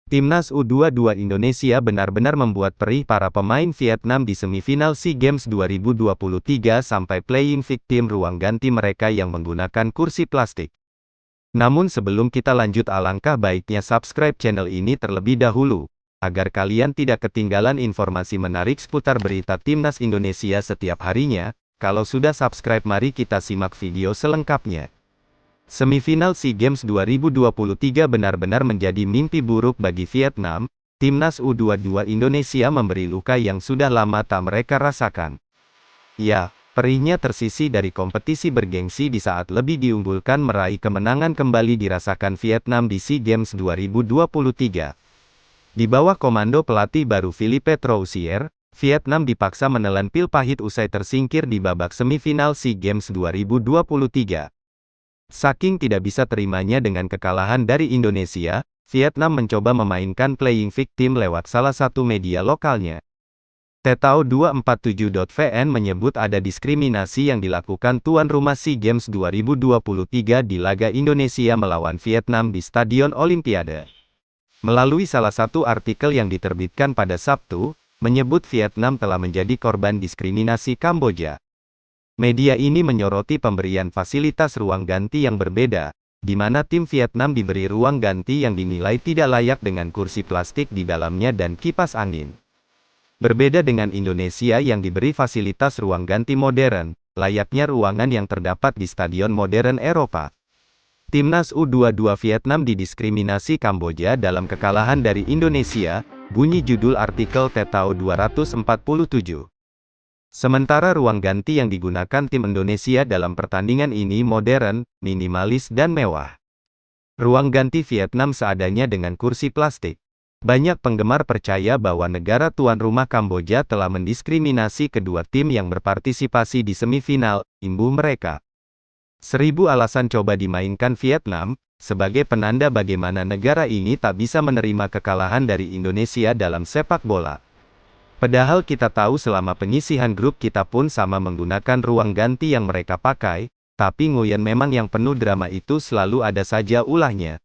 Timnas U22 Indonesia benar-benar membuat perih para pemain Vietnam di semifinal SEA Games 2023 sampai playing victim ruang ganti mereka yang menggunakan kursi plastik. Namun sebelum kita lanjut, alangkah baiknya subscribe channel ini terlebih dahulu, agar kalian tidak ketinggalan informasi menarik seputar berita Timnas Indonesia setiap harinya. Kalau sudah subscribe, mari kita simak video selengkapnya. Semifinal SEA Games 2023 benar-benar menjadi mimpi buruk bagi Vietnam. Timnas U22 Indonesia memberi luka yang sudah lama tak mereka rasakan. Ya, perihnya tersisi dari kompetisi bergengsi di saat lebih diunggulkan meraih kemenangan kembali dirasakan Vietnam di SEA Games 2023. Di bawah komando pelatih baru Philippe Troussier, Vietnam dipaksa menelan pil pahit usai tersingkir di babak semifinal SEA Games 2023. Saking tidak bisa terimanya dengan kekalahan dari Indonesia, Vietnam mencoba memainkan playing victim lewat salah satu media lokalnya. Tetao247.vn menyebut ada diskriminasi yang dilakukan tuan rumah SEA Games 2023 di laga Indonesia melawan Vietnam di Stadion Olimpiade. Melalui salah satu artikel yang diterbitkan pada Sabtu, menyebut Vietnam telah menjadi korban diskriminasi Kamboja. Media ini menyoroti pemberian fasilitas ruang ganti yang berbeda, di mana tim Vietnam diberi ruang ganti yang dinilai tidak layak dengan kursi plastik di dalamnya dan kipas angin. Berbeda dengan Indonesia yang diberi fasilitas ruang ganti modern, layaknya ruangan yang terdapat di stadion modern Eropa. Timnas U22 Vietnam didiskriminasi Kamboja dalam kekalahan dari Indonesia, bunyi judul artikel Tetao 247. Sementara ruang ganti yang digunakan tim Indonesia dalam pertandingan ini modern, minimalis dan mewah. Ruang ganti Vietnam seadanya dengan kursi plastik. Banyak penggemar percaya bahwa negara tuan rumah Kamboja telah mendiskriminasi kedua tim yang berpartisipasi di semifinal, imbuh mereka. 1000 alasan coba dimainkan Vietnam, sebagai penanda bagaimana negara ini tak bisa menerima kekalahan dari Indonesia dalam sepak bola. Padahal kita tahu selama penyisihan grup kita pun sama menggunakan ruang ganti yang mereka pakai, tapi Nguyen memang yang penuh drama itu selalu ada saja ulahnya.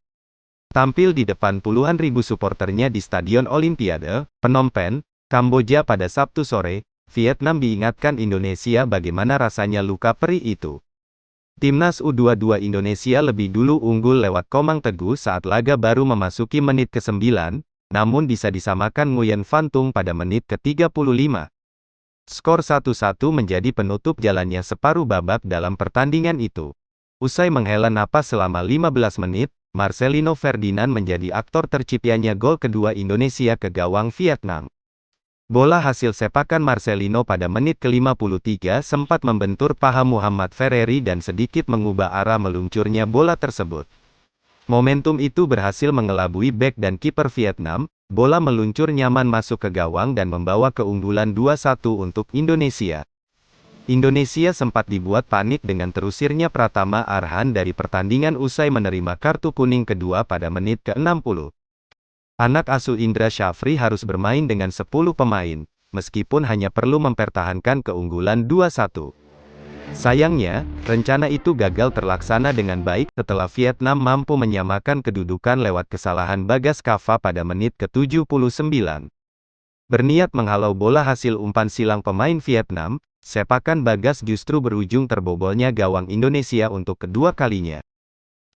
Tampil di depan puluhan ribu suporternya di Stadion Olimpiade, Phnom Penh, Kamboja pada Sabtu sore, Vietnam diingatkan Indonesia bagaimana rasanya luka perih itu. Timnas U22 Indonesia lebih dulu unggul lewat Komang Teguh saat laga baru memasuki menit ke-9, namun bisa disamakan Nguyen Van Tung pada menit ke-35. Skor 1-1 menjadi penutup jalannya separuh babak dalam pertandingan itu. Usai menghela napas selama 15 menit, Marcelino Ferdinand menjadi aktor terciptanya gol kedua Indonesia ke gawang Vietnam. Bola hasil sepakan Marcelino pada menit ke-53 sempat membentur paha Muhammad Ferreri dan sedikit mengubah arah meluncurnya bola tersebut. Momentum itu berhasil mengelabui bek dan kiper Vietnam, bola meluncur nyaman masuk ke gawang dan membawa keunggulan 2-1 untuk Indonesia. Indonesia sempat dibuat panik dengan terusirnya Pratama Arhan dari pertandingan usai menerima kartu kuning kedua pada menit ke-60. Anak asuh Indra Syafri harus bermain dengan 10 pemain, meskipun hanya perlu mempertahankan keunggulan 2-1. Sayangnya, rencana itu gagal terlaksana dengan baik setelah Vietnam mampu menyamakan kedudukan lewat kesalahan Bagas Kava pada menit ke-79. Berniat menghalau bola hasil umpan silang pemain Vietnam, sepakan Bagas justru berujung terbobolnya gawang Indonesia untuk kedua kalinya.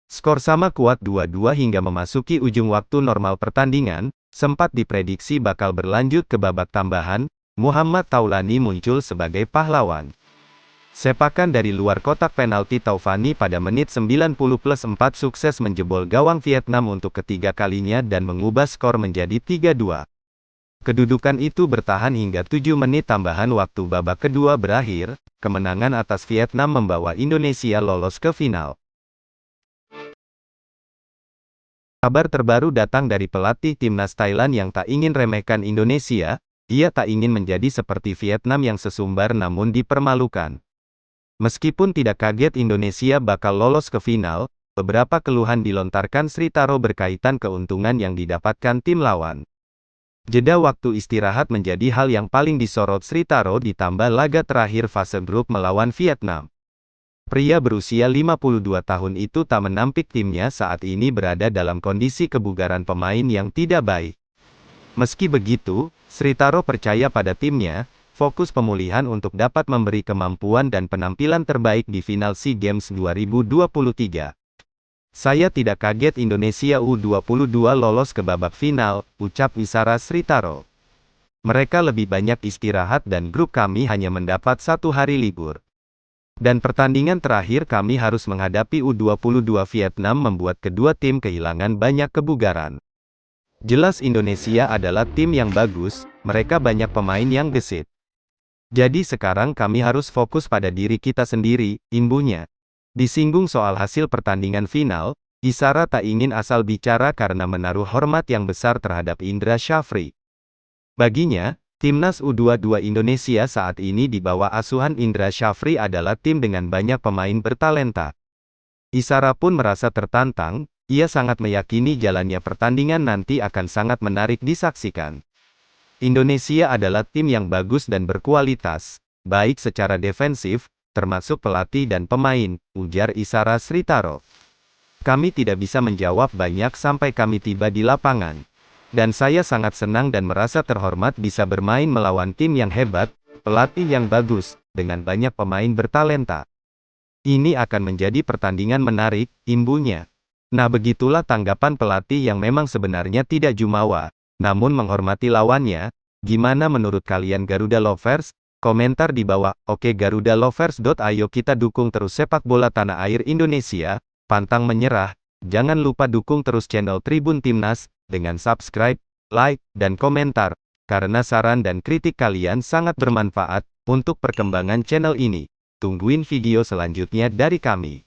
Skor sama kuat 2-2 hingga memasuki ujung waktu normal pertandingan, sempat diprediksi bakal berlanjut ke babak tambahan. Muhammad Taulani muncul sebagai pahlawan. Sepakan dari luar kotak penalti Taufani pada menit 90+4 sukses menjebol gawang Vietnam untuk ketiga kalinya dan mengubah skor menjadi 3-2. Kedudukan itu bertahan hingga 7 menit tambahan waktu babak kedua berakhir. Kemenangan atas Vietnam membawa Indonesia lolos ke final. Kabar terbaru datang dari pelatih timnas Thailand yang tak ingin remehkan Indonesia. Ia tak ingin menjadi seperti Vietnam yang sesumbar namun dipermalukan. Meskipun tidak kaget Indonesia bakal lolos ke final, beberapa keluhan dilontarkan Sri Taro berkaitan keuntungan yang didapatkan tim lawan. Jeda waktu istirahat menjadi hal yang paling disorot Sri Taro ditambah laga terakhir fase grup melawan Vietnam. Pria berusia 52 tahun itu tak menampik timnya saat ini berada dalam kondisi kebugaran pemain yang tidak baik. Meski begitu, Sritaro percaya pada timnya, fokus pemulihan untuk dapat memberi kemampuan dan penampilan terbaik di final SEA Games 2023. Saya tidak kaget Indonesia U22 lolos ke babak final, ucap Isara Sritaro. Mereka lebih banyak istirahat dan grup kami hanya mendapat 1 hari libur. Dan pertandingan terakhir kami harus menghadapi U22 Vietnam membuat kedua tim kehilangan banyak kebugaran. Jelas Indonesia adalah tim yang bagus, mereka banyak pemain yang gesit. Jadi sekarang kami harus fokus pada diri kita sendiri, imbunya. Disinggung soal hasil pertandingan final, Isara tak ingin asal bicara karena menaruh hormat yang besar terhadap Indra Syafri. Baginya, Timnas U22 Indonesia saat ini di bawah asuhan Indra Syafri adalah tim dengan banyak pemain bertalenta. Isara pun merasa tertantang. Ia sangat meyakini jalannya pertandingan nanti akan sangat menarik disaksikan. Indonesia adalah tim yang bagus dan berkualitas, baik secara defensif, termasuk pelatih dan pemain, ujar Isara Sritaro. Kami tidak bisa menjawab banyak sampai kami tiba di lapangan. Dan saya sangat senang dan merasa terhormat bisa bermain melawan tim yang hebat, pelatih yang bagus, dengan banyak pemain bertalenta. Ini akan menjadi pertandingan menarik, imbunya. Nah begitulah tanggapan pelatih yang memang sebenarnya tidak jumawa, namun menghormati lawannya. Gimana menurut kalian Garuda Lovers? Komentar di bawah. Oke Garuda Lovers. Ayo kita dukung terus sepak bola tanah air Indonesia, pantang menyerah. Jangan lupa dukung terus channel Tribun Timnas, dengan subscribe, like, dan komentar. Karena saran dan kritik kalian sangat bermanfaat, untuk perkembangan channel ini. Tungguin video selanjutnya dari kami.